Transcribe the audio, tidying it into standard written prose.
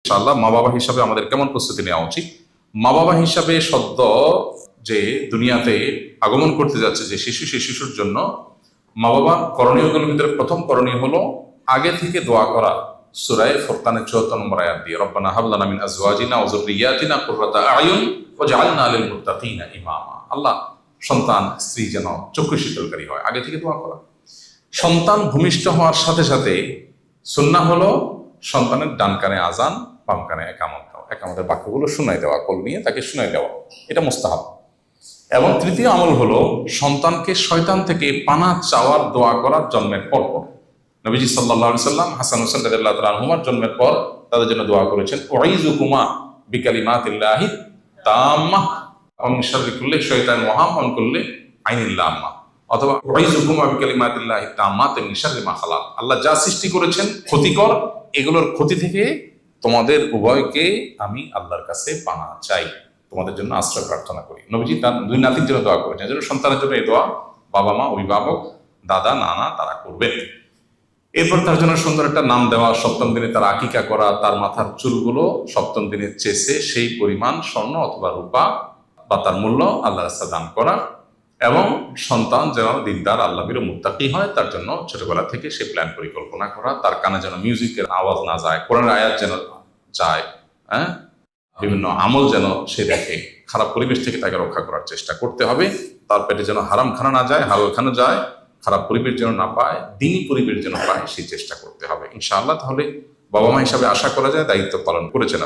ইনশাআল্লাহ মা বাবা হিসাবে আমাদের কেমন প্রস্তুতি নেওয়া উচিত। মা বাবা হিসাবে সদ্য যে দুনিয়াতে আগমন করতে যাচ্ছে যে শিশু, সেই শিশুর জন্য মা বাবা করণীয়গুলোর ভিতরে প্রথম করণীয় হলো আগে থেকে দোয়া করা। সূরা ফুরকানের ৭৪ নম্বর আয়াত দিয়ে, রব্বানা হাব লানা মিন আজওয়াজিনা ওয়া যুররিয়াতিনা কুররাতা আয়ুন ওয়াজআলনা লিল মুত্তাকিনা ইমামা। আল্লাহ সন্তান স্ত্রী যেন চক্ষু শীতলকারী হয়, আগে থেকে দোয়া করা। সন্তান ভূমিষ্ঠ হওয়ার সাথে সাথে সুন্নাহ হলো সন্তানের ডান কানে আজান, বাম কানে একামত দেওয়া, একামতের বাক্যগুলো শুনাই দেওয়া, কোল নিয়ে তাকে শুনাই দেওয়া, এটা মুস্তাহাব। এবং তৃতীয় আমল হলো সন্তানকে শয়তান থেকে পানা চাওয়ার দোয়া করার জন্মের পর পর। নবীজি সাল্লাল্লাহু আলাইহি সাল্লাম হাসান হোসেন রাদিয়াল্লাহু তাআলা আনহুমার জন্মের পর তাদের জন্য দোয়া করেছেন, উইযুকুমা বিকালিমাতিল্লাহি তাম্মাহ মিন শাররি কুল্লি শাইতানিন ওয়া মিন কুল্লি আইনিন লাম্মা, অথবা উইযুকুমা বিকালিমাতিল্লাহি তাম্মাতি মিন শাররি মা খালাক। আল্লাহ যা সৃষ্টি করেছেন ক্ষতিকর, এগুলোর ক্ষতি থেকে তোমাদের উভয়কে আমি আল্লাহর কাছে পানা চাই, তোমাদের জন্য আশ্রয় প্রার্থনা করি। নবীজি তার দুই নাতির জন্য দোয়া করেছেন, যেন সন্তানের জন্য এই দোয়া বাবা মা, অভিভাবক, দাদা, নানা তারা করবেন। এরপর তার জন্য সুন্দর একটা নাম দেওয়া, সপ্তম দিনে তার আকিকা করা, তার মাথার চুলগুলো সপ্তম দিনের চেষে সেই পরিমাণ স্বর্ণ অথবা রূপা বা তার মূল্য আল্লাহর রাস্তায় দান করা, এবং সন্তান যেন দিনদার আল্লাহর মুত্তাকি হয় তার জন্য ছোটবেলা থেকে সে প্ল্যান পরিকল্পনা করা। তার কানে যেন মিউজিকের আওয়াজ না যায়, কোরআনের আয়াত যেন যায়, বিভিন্ন আমল যেন সে দেখে, খারাপ পরিবেশ থেকে তাকে রক্ষা করার চেষ্টা করতে হবে। তার পেটে যেন হারাম খানা না যায়, হালাল খানা যায়, খারাপ পরিবেশ যেন না পায়, দিনী পরিবেশ যেন পায়, সেই চেষ্টা করতে হবে ইনশাআল্লাহ। তাহলে বাবা মা হিসাবে আশা করা যায় দায়িত্ব পালন করেছেন।